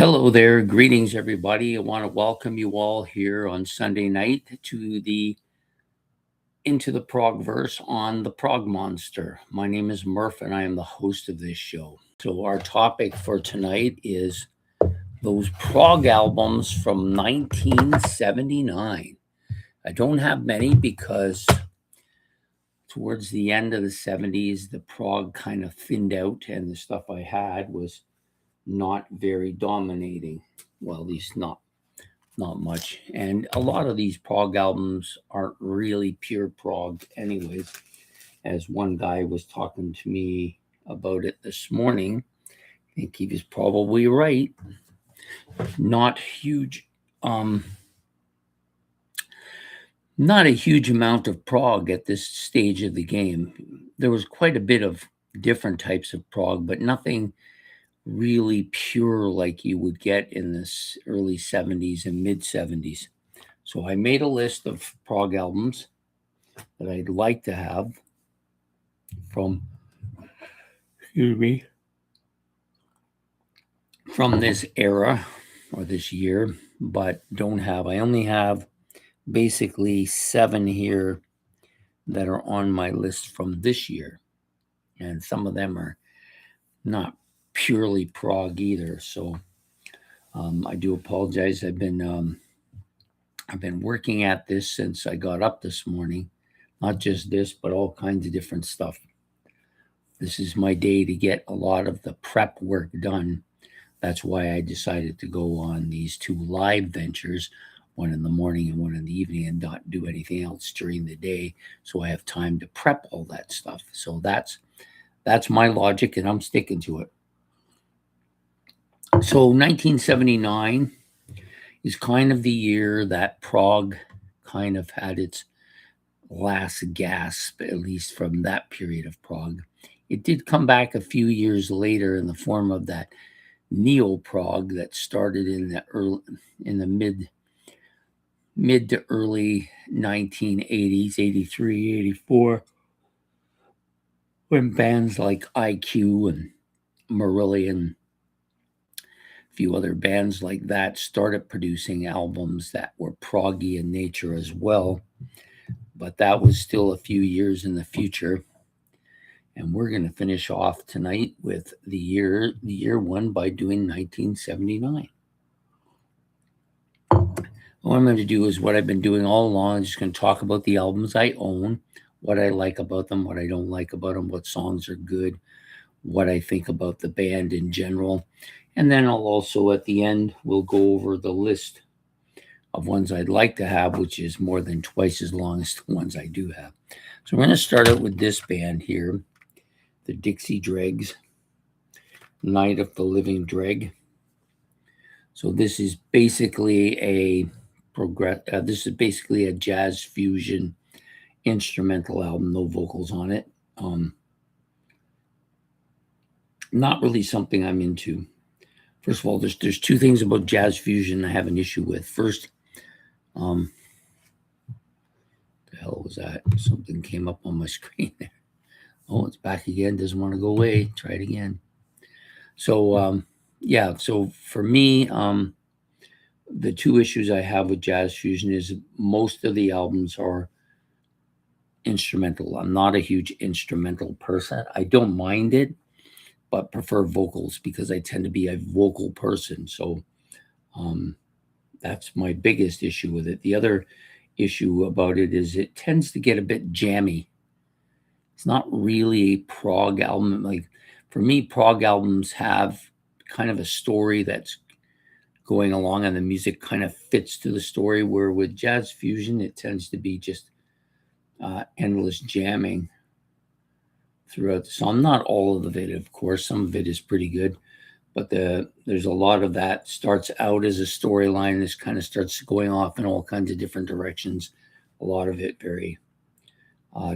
Hello there. Greetings, everybody. I want to welcome you all here on Sunday night to the into the Progverse on the Prog Monster. My name is Murph, and I am the host of this show. So our topic for tonight is those prog albums from 1979. I don't have many because towards the end of the 70s, the prog kind of thinned out, and the stuff I had was not very dominating. Well, at least not much. And a lot of these prog albums aren't really pure prog anyways. As one guy was talking to me about it this morning, I think he was probably right. Not huge not a huge amount of prog at this stage of the game. There was quite a bit of different types of prog, but nothing really pure like you would get in this early 70s and mid 70s. So I made a list of prog albums that I'd like to have from this era or this year, but don't have. I only have basically 7 here that are on my list from this year. And some of them are not purely prog either. So I do apologize. I've been working at this since I got up this morning. Not just this, but all kinds of different stuff. This is my day to get a lot of the prep work done. That's why I decided to go on these 2 live ventures, one in the morning and one in the evening, and not do anything else during the day. So I have time to prep all that stuff. So that's my logic, and I'm sticking to it. So 1979 is kind of the year that prog kind of had its last gasp, at least from that period of prog. It did come back a few years later in the form of that neo-prog that started in the mid to early 1980s, 83, 84, when bands like IQ and Marillion, a few other bands like that started producing albums that were proggy in nature as well. But that was still a few years in the future. And we're going to finish off tonight with the year one by doing 1979. What I'm going to do is what I've been doing all along. I'm just going to talk about the albums I own, what I like about them, what I don't like about them, what songs are good, what I think about the band in general. And then I'll also, at the end, we'll go over the list of ones I'd like to have, which is more than twice as long as the ones I do have. So we're going to start out with this band here, the Dixie Dregs, Night of the Living Dreg. So this is basically a jazz fusion instrumental album, no vocals on it. Not really something I'm into. First of all, there's 2 things about jazz fusion I have an issue with. First, the hell was that? Something came up on my screen there. Oh, it's back again. Doesn't want to go away. Try it again. So, so for me, the 2 issues I have with jazz fusion is most of the albums are instrumental. I'm not a huge instrumental person. I don't mind it, but prefer vocals because I tend to be a vocal person. So that's my biggest issue with it. The other issue about it is it tends to get a bit jammy. It's not really a prog album. Like for me, prog albums have kind of a story that's going along and the music kind of fits to the story, where with jazz fusion, it tends to be just endless jamming throughout the song. Not all of it, of course. Some of it is pretty good, but there's a lot of that starts out as a storyline. This kind of starts going off in all kinds of different directions. A lot of it very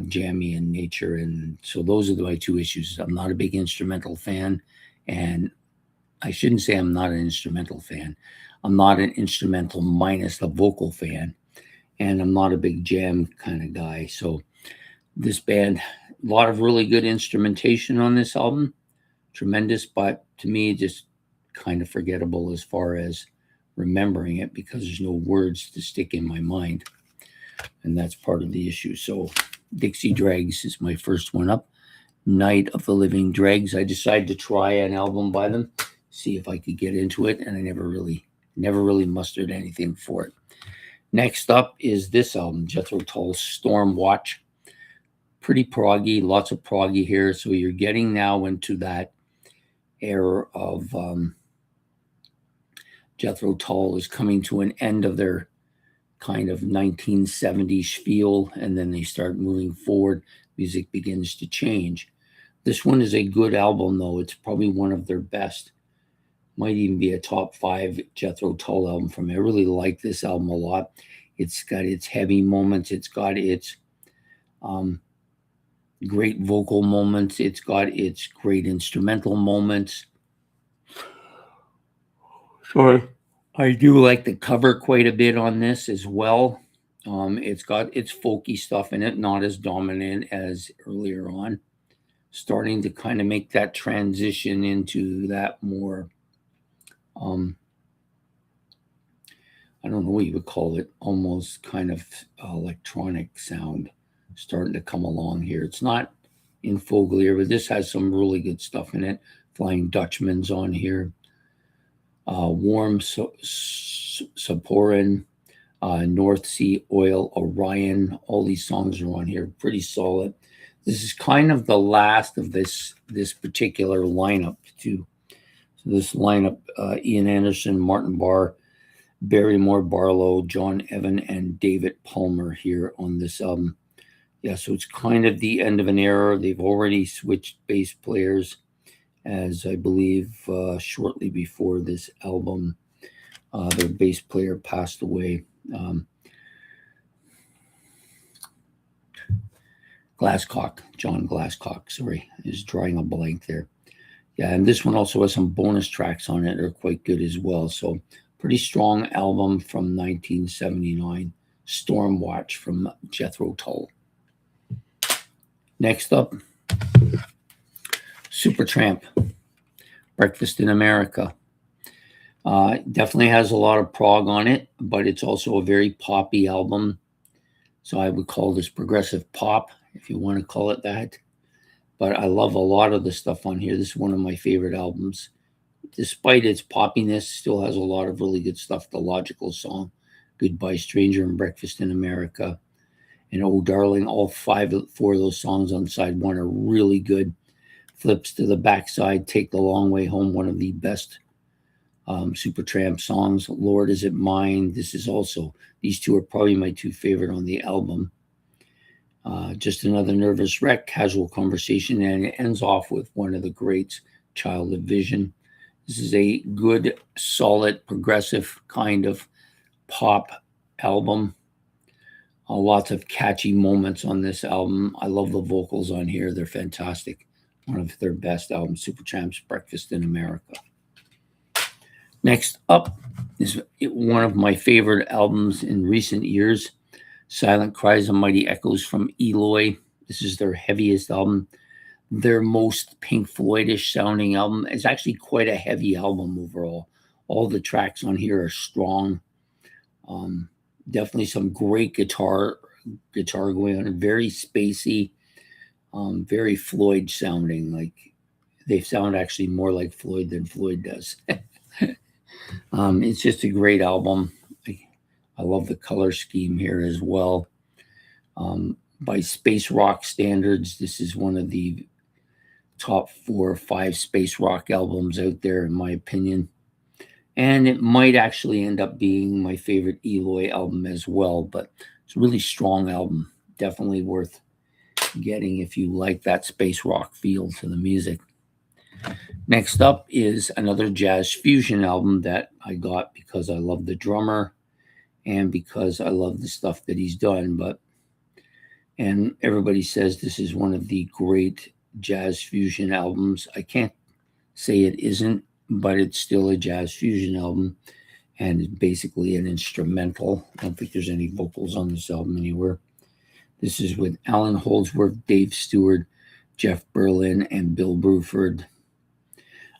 jammy in nature. And so those are my 2 issues. I'm not a big instrumental fan, and I shouldn't say I'm not an instrumental fan. I'm not an instrumental minus the vocal fan, and I'm not a big jam kind of guy. So this band, a lot of really good instrumentation on this album, tremendous, but to me, just kind of forgettable as far as remembering it because there's no words to stick in my mind. And that's part of the issue. So Dixie Dregs is my first one up. Night of the Living Dregs. I decided to try an album by them, see if I could get into it, and I never really mustered anything for it. Next up is this album, Jethro Tull's Storm Watch. Pretty proggy, lots of proggy here. So you're getting now into that era of Jethro Tull is coming to an end of their kind of 1970s feel, and then they start moving forward. Music begins to change. This one is a good album, though. It's probably one of their best. Might even be a top 5 Jethro Tull album from me. I really like this album a lot. It's got its heavy moments. It's got its great vocal moments. It's got its great instrumental moments. Sorry. I do like the cover quite a bit on this as well. It's got its folky stuff in it, not as dominant as earlier on. Starting to kind of make that transition into that more, I don't know what you would call it, almost kind of electronic sound starting to come along here. It's not in Foglier, but this has some really good stuff in it. Flying Dutchman's on here. Warm Saporin, North Sea Oil, Orion. All these songs are on here. Pretty solid. This is kind of the last of this particular lineup too. So this lineup, Ian Anderson, Martin Barr, Barrymore Barlow, John Evan, and David Palmer here on this album. Yeah, so it's kind of the end of an era. They've already switched bass players, as I believe shortly before this album, their bass player passed away. John Glasscock, sorry, is drawing a blank there. Yeah, and this one also has some bonus tracks on it that are quite good as well. So pretty strong album from 1979, Storm Watch from Jethro Tull. Next up, Supertramp, Breakfast in America. Definitely has a lot of prog on it, but it's also a very poppy album. So I would call this progressive pop, if you want to call it that. But I love a lot of the stuff on here. This is one of my favorite albums. Despite its poppiness, still has a lot of really good stuff. The Logical Song, Goodbye Stranger, and Breakfast in America. And Oh Darling, all 4 of those songs on side 1 are really good. Flips to the backside, Take the Long Way Home, one of the best Supertramp songs. Lord Is It Mine. These 2 are probably my 2 favorite on the album. Just Another Nervous Wreck, Casual Conversation, and it ends off with one of the greats, Child of Vision. This is a good, solid, progressive kind of pop album. Lots of catchy moments on this album. I love the vocals on here. They're fantastic. One of their best albums, Supertramp's Breakfast in America. Next up is one of my favorite albums in recent years, Silent Cries and Mighty Echoes from Eloy. This is their heaviest album, their most Pink Floyd-ish sounding album. It's actually quite a heavy album overall. All the tracks on here are strong. Definitely some great guitar going on. Very spacey, very Floyd sounding. Like they sound actually more like Floyd than Floyd does. It's just a great album. I love the color scheme here as well. By space rock standards, this is one of the top 4 or 5 space rock albums out there, in my opinion. And it might actually end up being my favorite Eloy album as well, but it's a really strong album. Definitely worth getting if you like that space rock feel to the music. Next up is another jazz fusion album that I got because I love the drummer and because I love the stuff that he's done. And everybody says this is one of the great jazz fusion albums. I can't say it isn't, but it's still a jazz fusion album, and it's basically an instrumental. I don't think there's any vocals on this album anywhere. This is with Alan Holdsworth, Dave Stewart, Jeff Berlin, and Bill Bruford.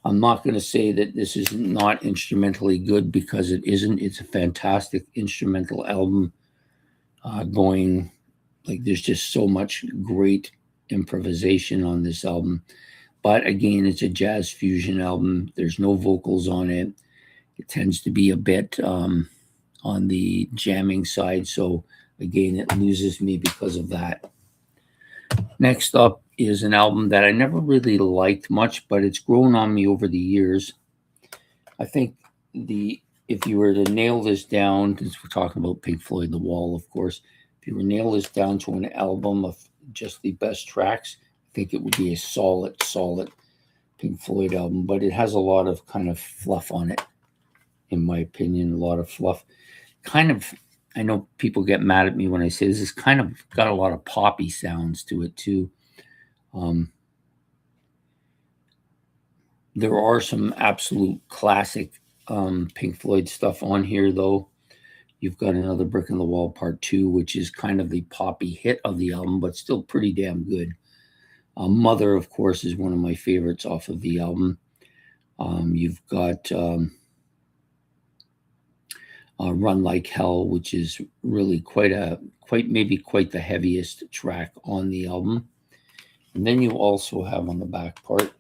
I'm not going to say that this is not instrumentally good, because it isn't. It's a fantastic instrumental album, going like there's just so much great improvisation on this album. But again, it's a jazz fusion album. There's no vocals on it. It tends to be a bit on the jamming side. So again, it loses me because of that. Next up is an album that I never really liked much, but it's grown on me over the years. I think the if you were to nail this down, since we're talking about Pink Floyd, The Wall, of course, if you were to nail this down to an album of just the best tracks, I think it would be a solid Pink Floyd album. But it has a lot of kind of fluff on it, in my opinion. A lot of fluff. Kind of, I know people get mad at me when I say this. Is kind of got a lot of poppy sounds to it too. There are some absolute classic Pink Floyd stuff on here, though. You've got Another Brick in the Wall Part 2, which is kind of the poppy hit of the album, but still pretty damn good. Mother, of course, is one of my favorites off of the album. You've got Run Like Hell, which is really quite the heaviest track on the album. And then you also have on the back part,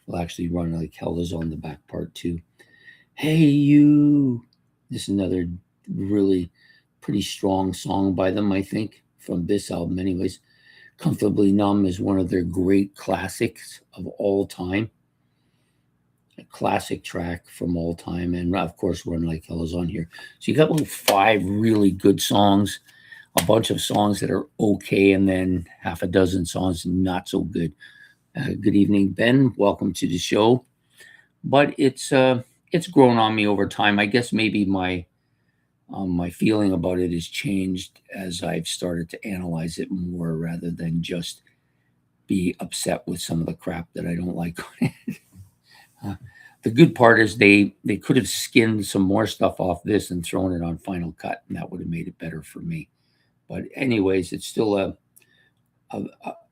well, actually, Run Like Hell is on the back part too. Hey You. This is another really pretty strong song by them, I think, from this album anyways. Comfortably Numb is one of their great classics of all time. A classic track from all time. And of course, Run Like Hell is on here. So you got like 5 really good songs, a bunch of songs that are okay, and then half a dozen songs not so good. Good evening, Ben. Welcome to the show. But it's grown on me over time. I guess maybe my feeling about it has changed as I've started to analyze it more, rather than just be upset with some of the crap that I don't like on it. The good part is they could have skinned some more stuff off this and thrown it on Final Cut, and that would have made it better for me. But anyways, it's still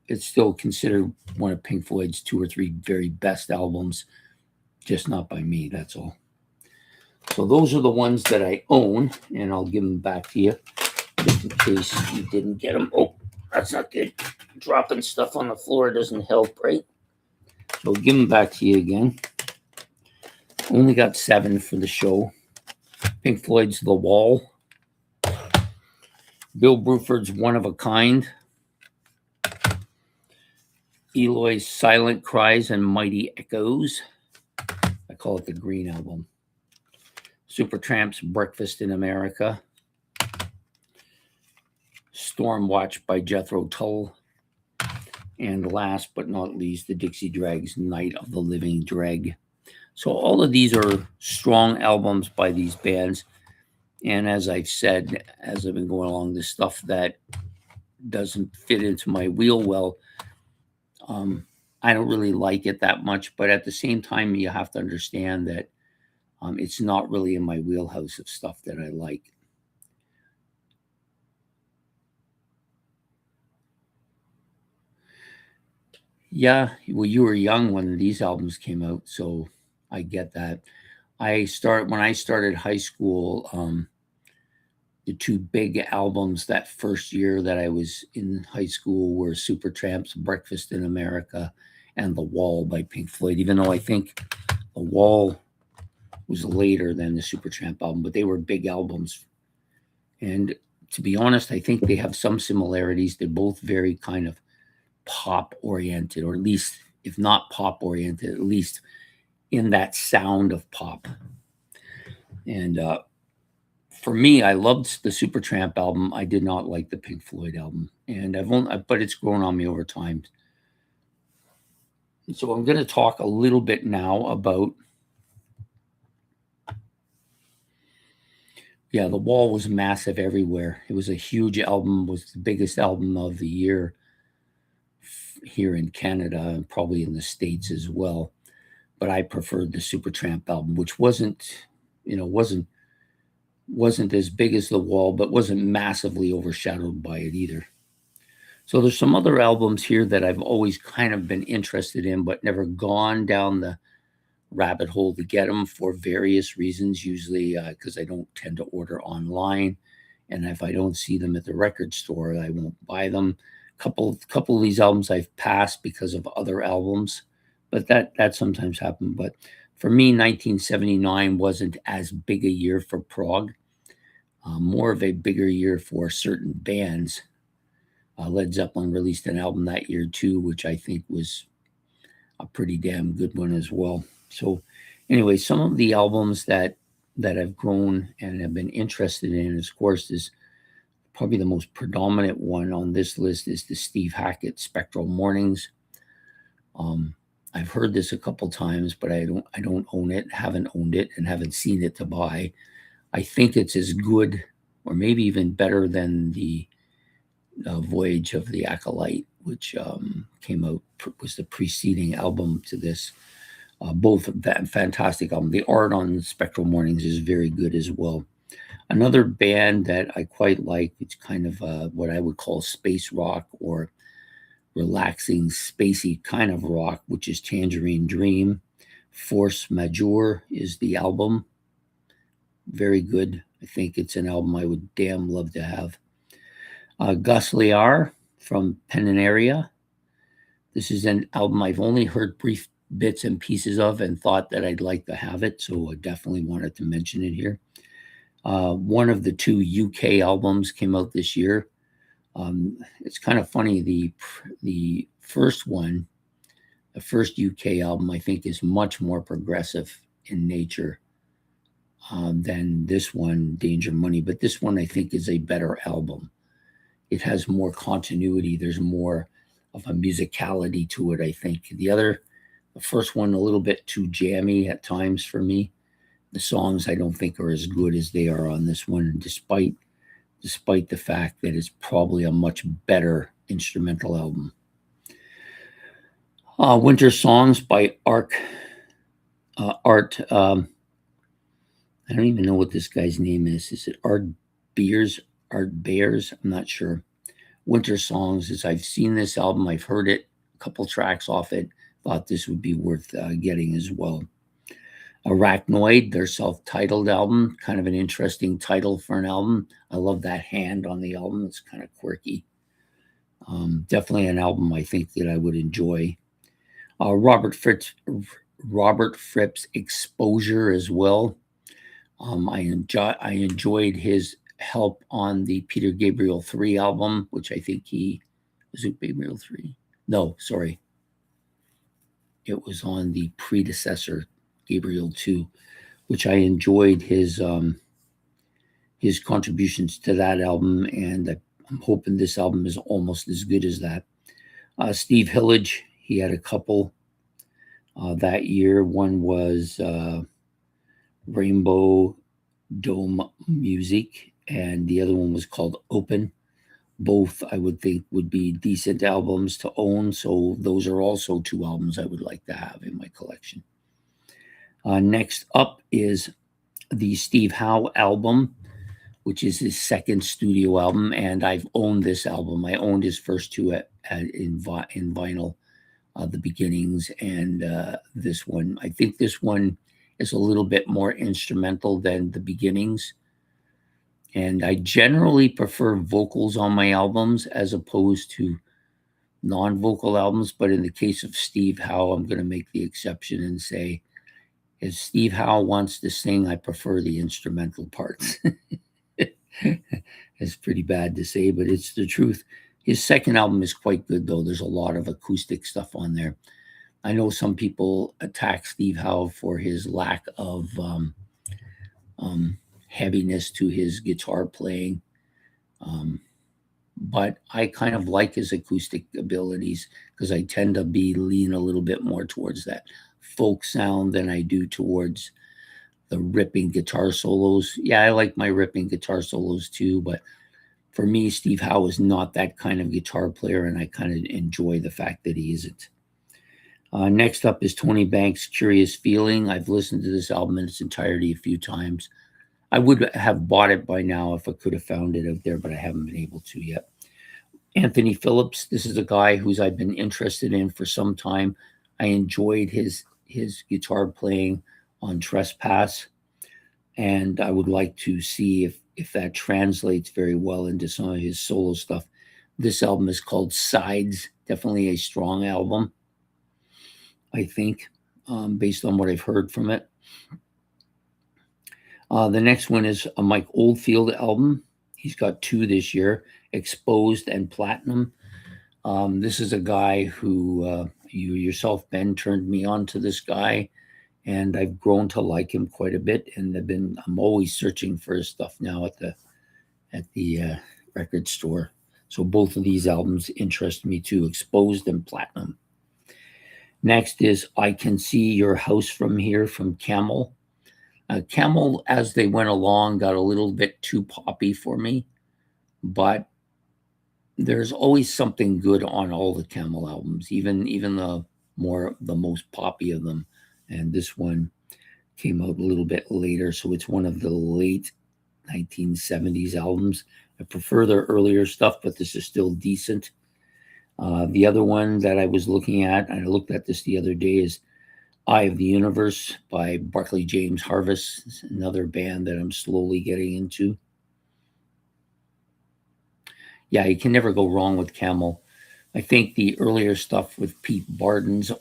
it's still considered one of Pink Floyd's 2 or 3 very best albums, just not by me, that's all. So those are the ones that I own, and I'll give them back to you just in case you didn't get them. Oh, that's not good. Dropping stuff on the floor doesn't help, right? So I'll give them back to you again. Only got 7 for the show. Pink Floyd's The Wall. Bill Bruford's One of a Kind. Eloy's Silent Cries and Mighty Echoes. I call it the Green Album. Supertramp's Breakfast in America. Stormwatch by Jethro Tull. And last but not least, the Dixie Dregs' Night of the Living Dreg. So all of these are strong albums by these bands. And as I've said, as I've been going along, the stuff that doesn't fit into my wheel well, I don't really like it that much. But at the same time, you have to understand that it's not really in my wheelhouse of stuff that I like. Yeah, well, you were young when these albums came out, so I get that. When I started high school, the 2 big albums that first year that I was in high school were Supertramp's Breakfast in America and The Wall by Pink Floyd, even though I think The Wall was later than the Supertramp album, but they were big albums. And to be honest, I think they have some similarities. They're both very kind of pop oriented, or at least, if not pop oriented, at least in that sound of pop. And for me, I loved the Supertramp album. I did not like the Pink Floyd album, and but it's grown on me over time. So I'm going to talk a little bit now about. Yeah, The Wall was massive everywhere. It was a huge album. Was the biggest album of the year here in Canada, and probably in the States as well. But I preferred the Supertramp album, which wasn't as big as The Wall, but wasn't massively overshadowed by it either. So there's some other albums here that I've always kind of been interested in, but never gone down the rabbit hole to get them for various reasons. Usually because I don't tend to order online, and if I don't see them at the record store, I won't buy them. Couple of these albums I've passed because of other albums, but that sometimes happens. But for me, 1979 wasn't as big a year for prog. More of a bigger year for certain bands. Led Zeppelin released an album that year too, which I think was a pretty damn good one as well. So, anyway, some of the albums that I've grown and have been interested in, of course, is probably the most predominant one on this list is the Steve Hackett Spectral Mornings. I've heard this a couple times, but I don't own it, haven't owned it, and haven't seen it to buy. I think it's as good, or maybe even better than the Voyage of the Acolyte, which came out was the preceding album to this. Both fantastic album. The art on Spectral Mornings is very good as well. Another band that I quite like, it's kind of what I would call space rock or relaxing, spacey kind of rock, which is Tangerine Dream. Force Majeure is the album. Very good. I think it's an album I would damn love to have. Gus Liar from Penaria. This is an album I've only heard brief bits and pieces of and thought that I'd like to have it, so I definitely wanted to mention it here. One of the two UK albums came out this year. It's kind of funny. The first one, the first UK album, I think is much more progressive in nature than this one, Danger Money. But this one, I think, is a better album. It has more continuity. There's more of a musicality to it, I think. The first one, a little bit too jammy at times for me. The songs I don't think are as good as they are on this one, despite the fact that it's probably a much better instrumental album. Winter Songs by Art. I don't even know what this guy's name is. Is it Art Beers? Art Bears? I'm not sure. Winter Songs is I've seen this album. I've heard it, a couple tracks off it. Thought this would be worth getting as well. Arachnoid, their self-titled album, kind of an interesting title for an album. I love that hand on the album. It's kind of quirky. Definitely an album I think that I would enjoy. Robert Fripp's Exposure as well. I enjoyed his help on the Peter Gabriel 3 album, which I think was it Gabriel 3? No, sorry. It was on the predecessor, Gabriel 2, which I enjoyed his contributions to that album, and I'm hoping this album is almost as good as that. Steve Hillage, he had a couple that year. One was Rainbow Dome Music, and the other one was called Open. Both I would think would be decent albums to own, so those are also two albums I would like to have in my collection. Next up is the Steve Howe album, which is his second studio album, and I've owned this album. I owned his first two in vinyl, The Beginnings, and this one. I think this one is a little bit more instrumental than The Beginnings. And I generally prefer vocals on my albums as opposed to non-vocal albums. But in the case of Steve Howe, I'm going to make the exception and say, if Steve Howe wants to sing, I prefer the instrumental parts. It's pretty bad to say, but it's the truth. His second album is quite good, though. There's a lot of acoustic stuff on there. I know some people attack Steve Howe for his lack of heaviness to his guitar playing. But I kind of like his acoustic abilities because I tend to lean a little bit more towards that folk sound than I do towards the ripping guitar solos. Yeah, I like my ripping guitar solos too, but for me, Steve Howe is not that kind of guitar player, and I kind of enjoy the fact that he isn't. Next up is Tony Banks' Curious Feeling. I've listened to this album in its entirety a few times. I would have bought it by now if I could have found it out there, but I haven't been able to yet. Anthony Phillips, this is a guy who's I've been interested in for some time. I enjoyed his guitar playing on Trespass, and I would like to see if that translates very well into some of his solo stuff. This album is called Sides, definitely a strong album, I think, based on what I've heard from it. The next one is a Mike Oldfield album. He's got 2 this year, Exposed and Platinum. This is a guy who you yourself, Ben, turned me on to this guy, and I've grown to like him quite a bit. And I'm always searching for his stuff now at the record store. So both of these albums interest me too, Exposed and Platinum. Next is I Can See Your House From Here from Camel. Camel, as they went along, got a little bit too poppy for me, but there's always something good on all the Camel albums, even the most poppy of them. And this one came out a little bit later, so it's one of the late 1970s albums. I prefer their earlier stuff, but this is still decent. The other one that I was looking at, and I looked at this the other day, is Eye of the Universe by Barclay James Harvest. It's another band that I'm slowly getting into. Yeah, you can never go wrong with Camel. I think the earlier stuff with Pete Bardens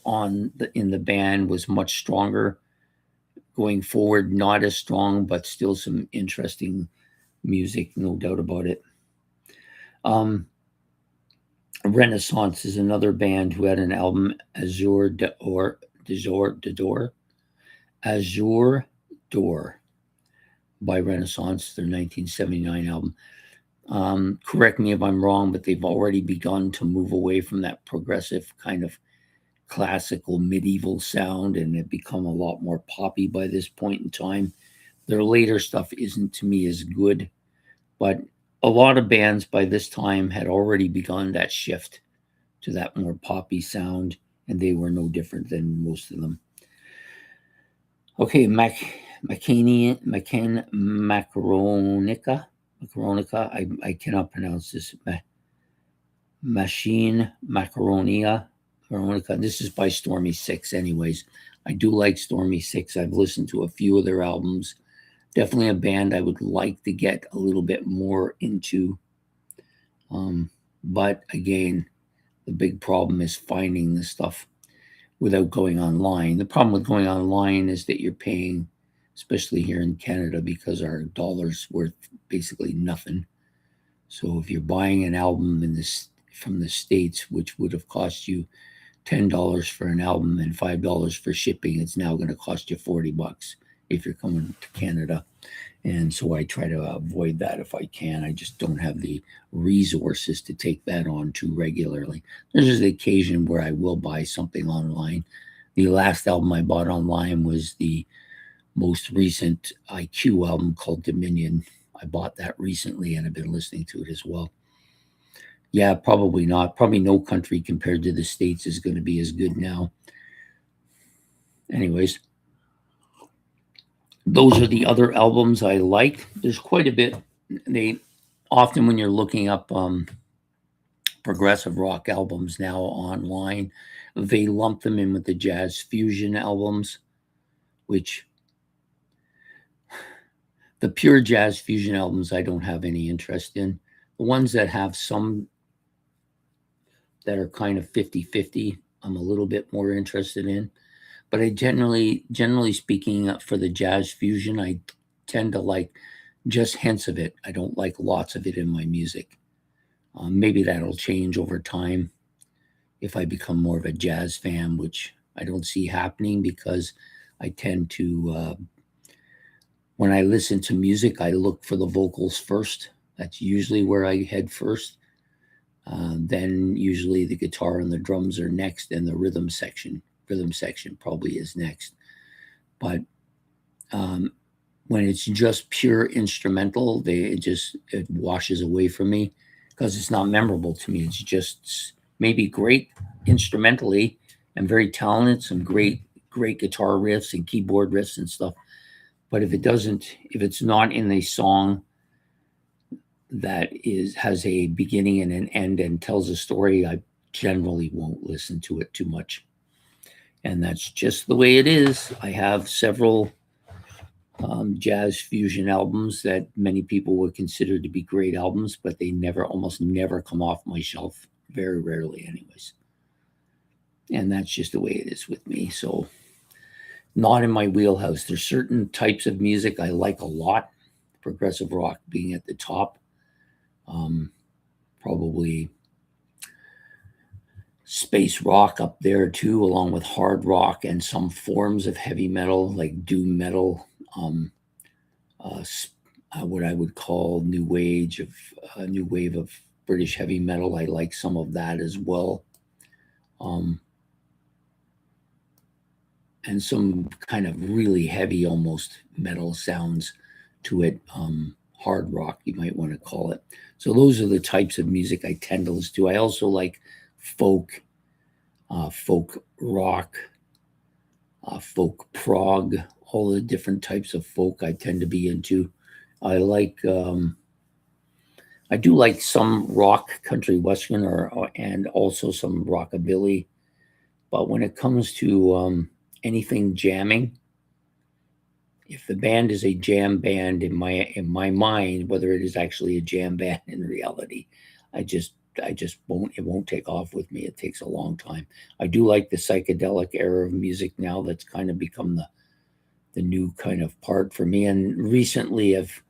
in the band was much stronger. Going forward, not as strong, but still some interesting music, no doubt about it. Renaissance is another band who had an album, Azure Door by Renaissance, their 1979 album. Correct me if I'm wrong, but they've already begun to move away from that progressive kind of classical medieval sound, and have become a lot more poppy by this point in time. Their later stuff isn't, to me, as good, but a lot of bands by this time had already begun that shift to that more poppy sound, and they were no different than most of them. Okay, Macaronica. I cannot pronounce this. Machine Macaronia. This is by Stormy Six, anyways. I do like Stormy Six. I've listened to a few of their albums. Definitely a band I would like to get a little bit more into. But again, the big problem is finding the stuff without going online. The problem with going online is that you're paying, especially here in Canada, because our dollar's worth basically nothing. So if you're buying an album from the States, which would have cost you $10 for an album and $5 for shipping, it's now going to cost you $40 if you're coming to Canada. And so I try to avoid that if I can. I just don't have the resources to take that on too regularly. There's an occasion where I will buy something online. The last album I bought online was the most recent IQ album called Dominion. I bought that recently, and I've been listening to it as well. Yeah, probably not. Probably no country compared to the States is going to be as good now. Anyways, those are the other albums I like. There's quite a bit. They often, when you're looking up progressive rock albums now online, they lump them in with the jazz fusion albums, which the pure jazz fusion albums I don't have any interest in. The ones that have some that are kind of 50-50, I'm a little bit more interested in. But I generally speaking, for the jazz fusion, I tend to like just hints of it. I don't like lots of it in my music. Maybe that'll change over time if I become more of a jazz fan, which I don't see happening, because I tend to, when I listen to music, I look for the vocals first. That's usually where I head first. Then usually the guitar and the drums are next, and the rhythm section probably is next. But when it's just pure instrumental, it washes away from me, because it's not memorable to me. It's just maybe great instrumentally and very talented, some great guitar riffs and keyboard riffs and stuff. But if it's not in a song that has a beginning and an end and tells a story, I generally won't listen to it too much. And that's just the way it is. I have several jazz fusion albums that many people would consider to be great albums, but they almost never come off my shelf, very rarely, anyways. And that's just the way it is with me. So, not in my wheelhouse. There's certain types of music I like a lot, progressive rock being at the top. Probably space rock up there too, along with hard rock and some forms of heavy metal like doom metal, what I would call new wave of British heavy metal. I like some of that as well, and some kind of really heavy, almost metal sounds to it. Hard rock, you might want to call it. So those are the types of music I tend to listen to. I also like folk, folk rock, folk prog, all the different types of folk I tend to be into. I like, I do like some rock, country western, and also some rockabilly. But when it comes to anything jamming, if the band is a jam band in my mind, whether it is actually a jam band in reality, I just won't take off with me. It takes a long time. I do like the psychedelic era of music now. That's kind of become the new kind of part for me. And recently, I've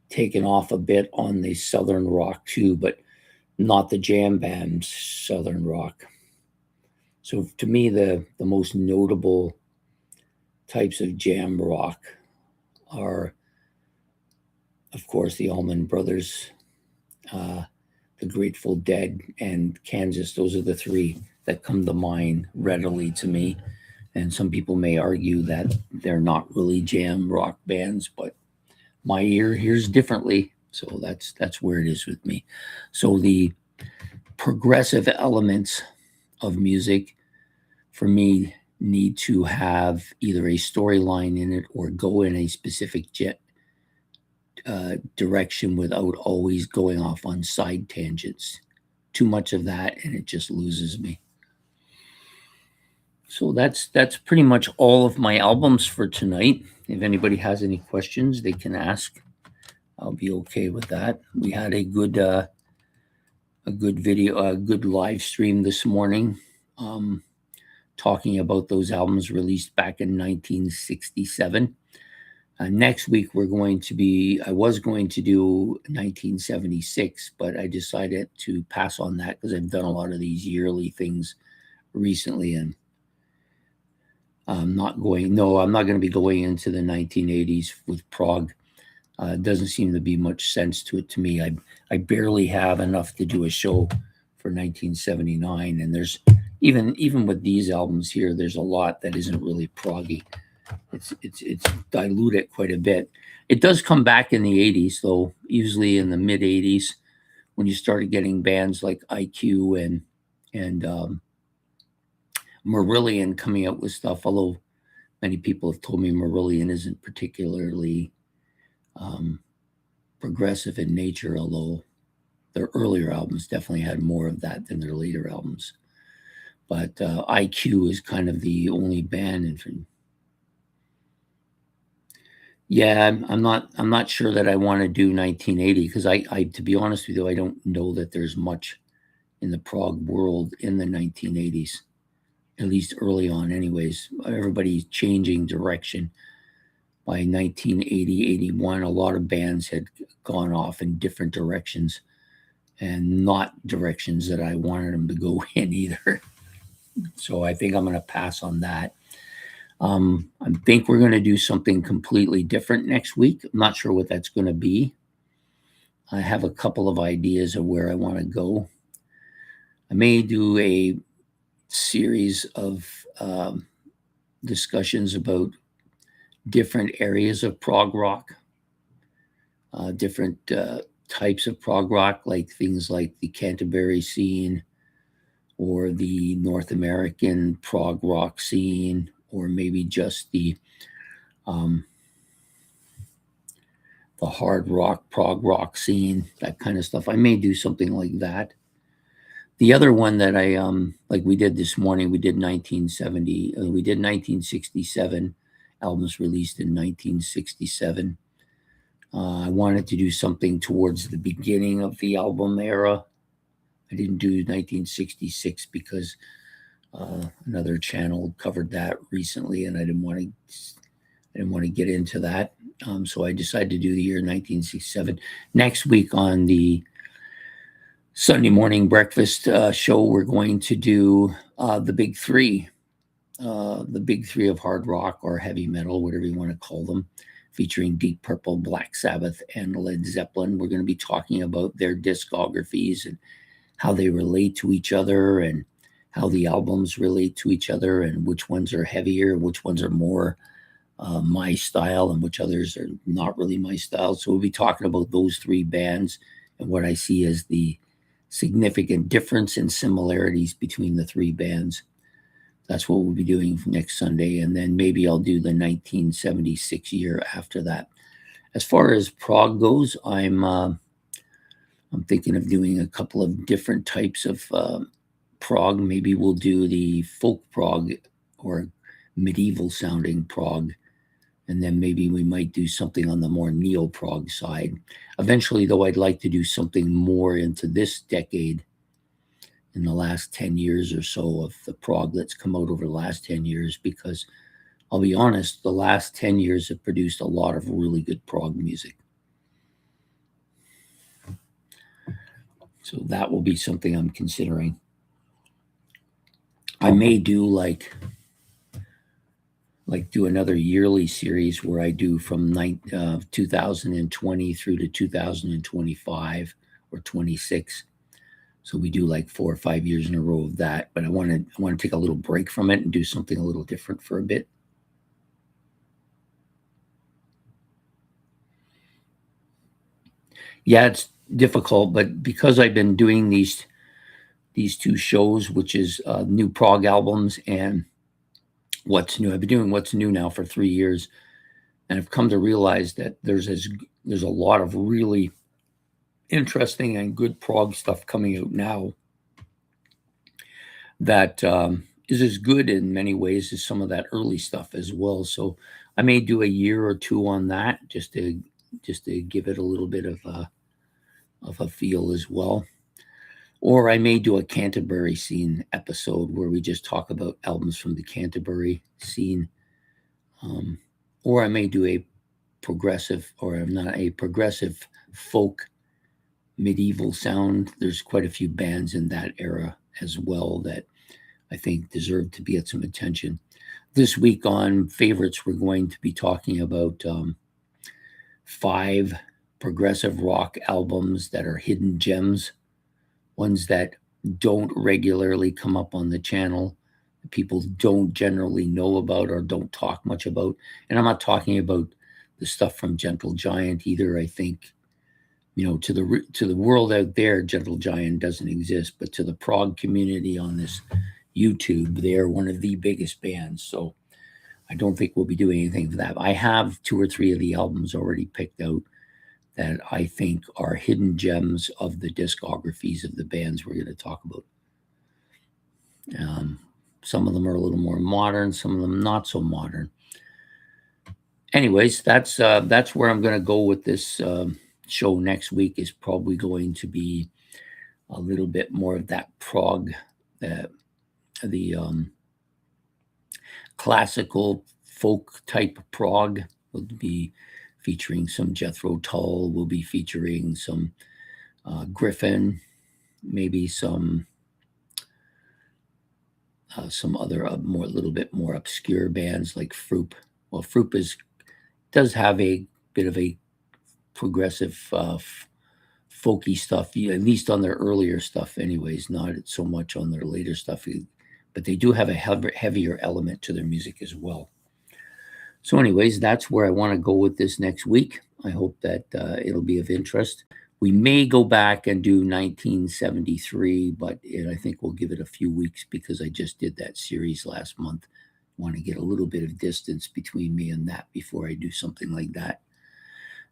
taken off a bit on the southern rock too, but not the jam band southern rock. So to me, the most notable types of jam rock are, of course, the Allman Brothers, the Grateful Dead, and Kansas. Those are the three that come to mind readily to me. And some people may argue that they're not really jam rock bands, but my ear hears differently. So that's where it is with me. So the progressive elements of music for me need to have either a storyline in it or go in a specific direction without always going off on side tangents. Too much of that, and it just loses me. So that's pretty much all of my albums for tonight. If anybody has any questions, they can ask. I'll be okay with that. We had a good video, a good live stream this morning, talking about those albums released back in 1967. Next week I was going to do 1976, but I decided to pass on that because I've done a lot of these yearly things recently, and I'm not going to be going into the 1980s with Prog. Doesn't seem to be much sense to it to me. I barely have enough to do a show for 1979, and there's even with these albums here, there's a lot that isn't really proggy. It's diluted quite a bit. It does come back in the 80s, though, usually in the mid 80s when you started getting bands like IQ and Marillion coming out with stuff. Although many people have told me Marillion isn't particularly progressive in nature, although their earlier albums definitely had more of that than their later albums. But IQ is kind of the only band. Yeah, I'm not sure that I want to do 1980 because I to be honest with you, I don't know that there's much in the prog world in the 1980s, at least early on. Anyways, everybody's changing direction. By 1980, 81, a lot of bands had gone off in different directions, and not directions that I wanted them to go in either. So I think I'm going to pass on that. I think we're going to do something completely different next week. I'm not sure what that's going to be. I have a couple of ideas of where I want to go. I may do a series of discussions about different areas of prog rock, different types of prog rock, like things like the Canterbury scene or the North American prog rock scene, or maybe just the the hard rock, prog rock scene, that kind of stuff. I may do something like that. The other one that I like we did this morning, we did 1970, we did 1967 albums released in 1967. I wanted to do something towards the beginning of the album era. I didn't do 1966 because another channel covered that recently, and I didn't want to get into that. So I decided to do the year 1967. Next week on the Sunday morning breakfast show, we're going to do the big three of hard rock or heavy metal, whatever you want to call them, featuring Deep Purple, Black Sabbath, and Led Zeppelin. We're going to be talking about their discographies and how they relate to each other and how the albums relate to each other and which ones are heavier, which ones are more my style and which others are not really my style. So we'll be talking about those three bands and what I see as the significant difference and similarities between the three bands. That's what we'll be doing next Sunday. And then maybe I'll do the 1976 year after that. As far as prog goes, I'm thinking of doing a couple of different types of prog. Maybe we'll do the folk prog or medieval sounding prog. And then maybe we might do something on the more neo-prog side. Eventually, though, I'd like to do something more into this decade, in the last 10 years or so of the prog that's come out over the last 10 years, because I'll be honest, the last 10 years have produced a lot of really good prog music. So that will be something I'm considering. I may do like do another yearly series where I do from 2020 through to 2025 or 26. So we do like 4 or 5 years in a row of that. But I want to take a little break from it and do something a little different for a bit. Yeah, it's difficult, but because I've been doing these two shows, which is new prog albums and what's new. I've been doing what's new now for 3 years, and I've come to realize that there's a lot of really interesting and good prog stuff coming out now that is as good in many ways as some of that early stuff as well. So I may do a year or two on that just to give it a little bit of a feel as well. Or I may do a Canterbury scene episode where we just talk about albums from the Canterbury scene. Or I may do a progressive folk medieval sound. There's quite a few bands in that era as well that I think deserve to get some attention. This week on Favorites, we're going to be talking about 5 progressive rock albums that are hidden gems, ones that don't regularly come up on the channel, people don't generally know about or don't talk much about. And I'm not talking about the stuff from Gentle Giant either. I think, to the world out there, Gentle Giant doesn't exist, but to the prog community on this YouTube, they are one of the biggest bands. So I don't think we'll be doing anything for that. I have 2 or 3 of the albums already picked out that I think are hidden gems of the discographies of the bands we're going to talk about. Some of them are a little more modern, some of them not so modern. Anyways, that's where I'm going to go with this show next week. Is probably going to be a little bit more of that prog, the classical folk type prog. Will be featuring some Jethro Tull. We'll be featuring some Griffin, maybe some other a little bit more obscure bands like Froop. Well, Froop does have a bit of a progressive folky stuff, at least on their earlier stuff anyways, not so much on their later stuff, but they do have a heavier element to their music as well. So anyways, that's where I want to go with this next week. I hope that it'll be of interest. We may go back and do 1973, but I think we'll give it a few weeks because I just did that series last month. I want to get a little bit of distance between me and that before I do something like that.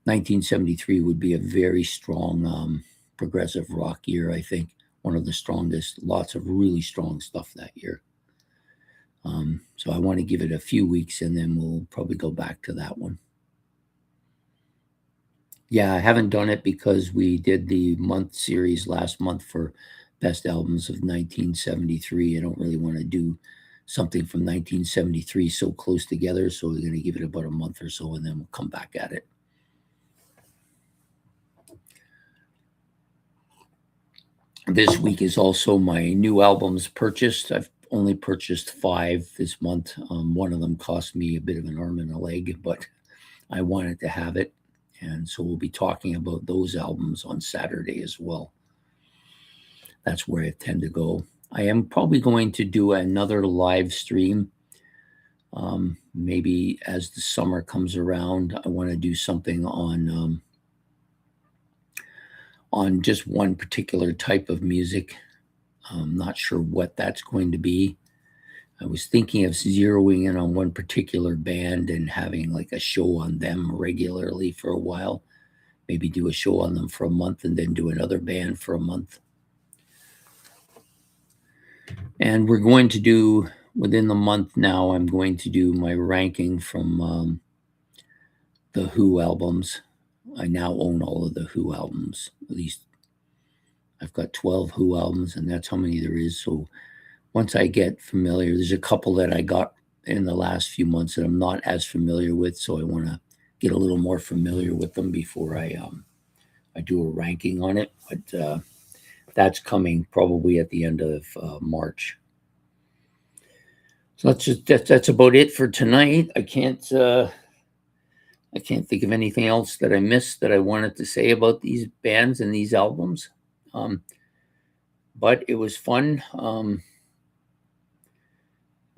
1973 would be a very strong progressive rock year, I think. One of the strongest, lots of really strong stuff that year. So I want to give it a few weeks and then we'll probably go back to that one. Yeah, I haven't done it because we did the month series last month for best albums of 1973. I don't really want to do something from 1973 so close together. So we're going to give it about a month or so and then we'll come back at it. This week is also my new albums purchased. I've only purchased 5 this month. One of them cost me a bit of an arm and a leg, but I wanted to have it. And so we'll be talking about those albums on Saturday as well. That's where I tend to go. I am probably going to do another live stream. Maybe as the summer comes around, I want to do something on just one particular type of music. I'm not sure what that's going to be. I was thinking of zeroing in on one particular band and having like a show on them regularly for a while. Maybe do a show on them for a month and then do another band for a month. And we're going to do, within the month now, I'm going to do my ranking from the Who albums. I now own all of the Who albums. At least I've got 12 Who albums, and that's how many there is. So once I get familiar, there's a couple that I got in the last few months that I'm not as familiar with. So I want to get a little more familiar with them before I do a ranking on it. But that's coming probably at the end of March. So that's about it for tonight. I can't think of anything else that I missed that I wanted to say about these bands and these albums. But it was fun.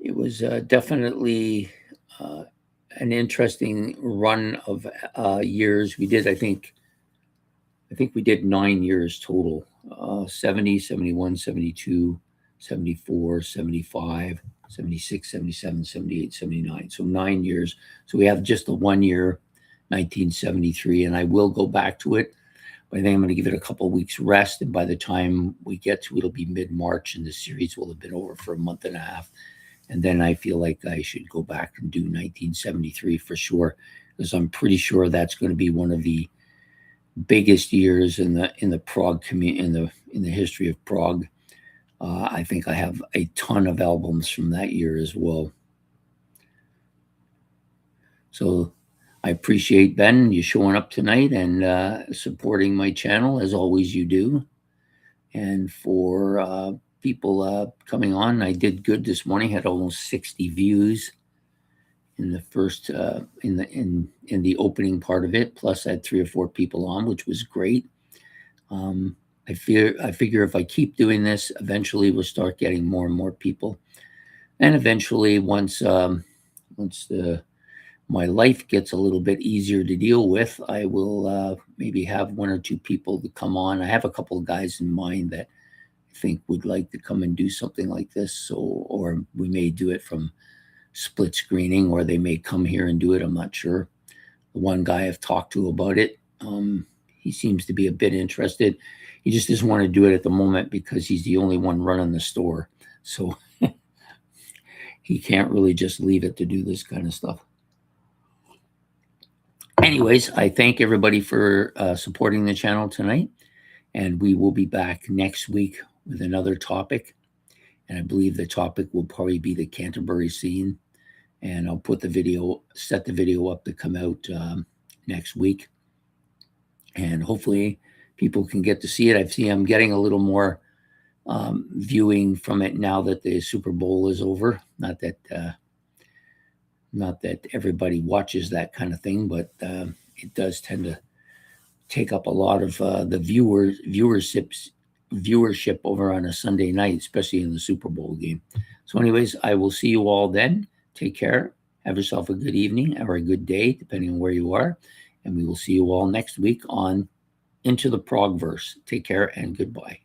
It was definitely an interesting run of years. We did, I think we did 9 years total. 70, 71, 72, 74, 75, 76, 77, 78, 79. So 9 years. So we have just the 1 year, 1973, and I will go back to it. But I think I'm going to give it a couple of weeks rest. And by the time we get to it, it'll be mid-March, and the series will have been over for a month and a half. And then I feel like I should go back and do 1973 for sure, because I'm pretty sure that's going to be one of the biggest years in the prog community, in the history of prog. I think I have a ton of albums from that year as well. So I appreciate, Ben, you showing up tonight and supporting my channel as always you do. And for people coming on, I did good this morning. Had almost 60 views in the first in the opening part of it. Plus, I had 3 or 4 people on, which was great. I figure if I keep doing this, eventually we'll start getting more and more people. And eventually, once my life gets a little bit easier to deal with, I will maybe have 1 or 2 people to come on. I have a couple of guys in mind that I think would like to come and do something like this. So, or we may do it from split screening, or they may come here and do it. I'm not sure. The one guy I've talked to about it, he seems to be a bit interested. He just doesn't want to do it at the moment because he's the only one running the store. So he can't really just leave it to do this kind of stuff. Anyways, I thank everybody for supporting the channel tonight. And we will be back next week with another topic. And I believe the topic will probably be the Canterbury scene. And I'll put set the video up to come out next week. And hopefully people can get to see it. I'm getting a little more viewing from it now that the Super Bowl is over. Not that everybody watches that kind of thing, but it does tend to take up a lot of the viewership over on a Sunday night, especially in the Super Bowl game. So anyways, I will see you all then. Take care. Have yourself a good evening or a good day, depending on where you are. And we will see you all next week on Into the Progverse. Take care and goodbye.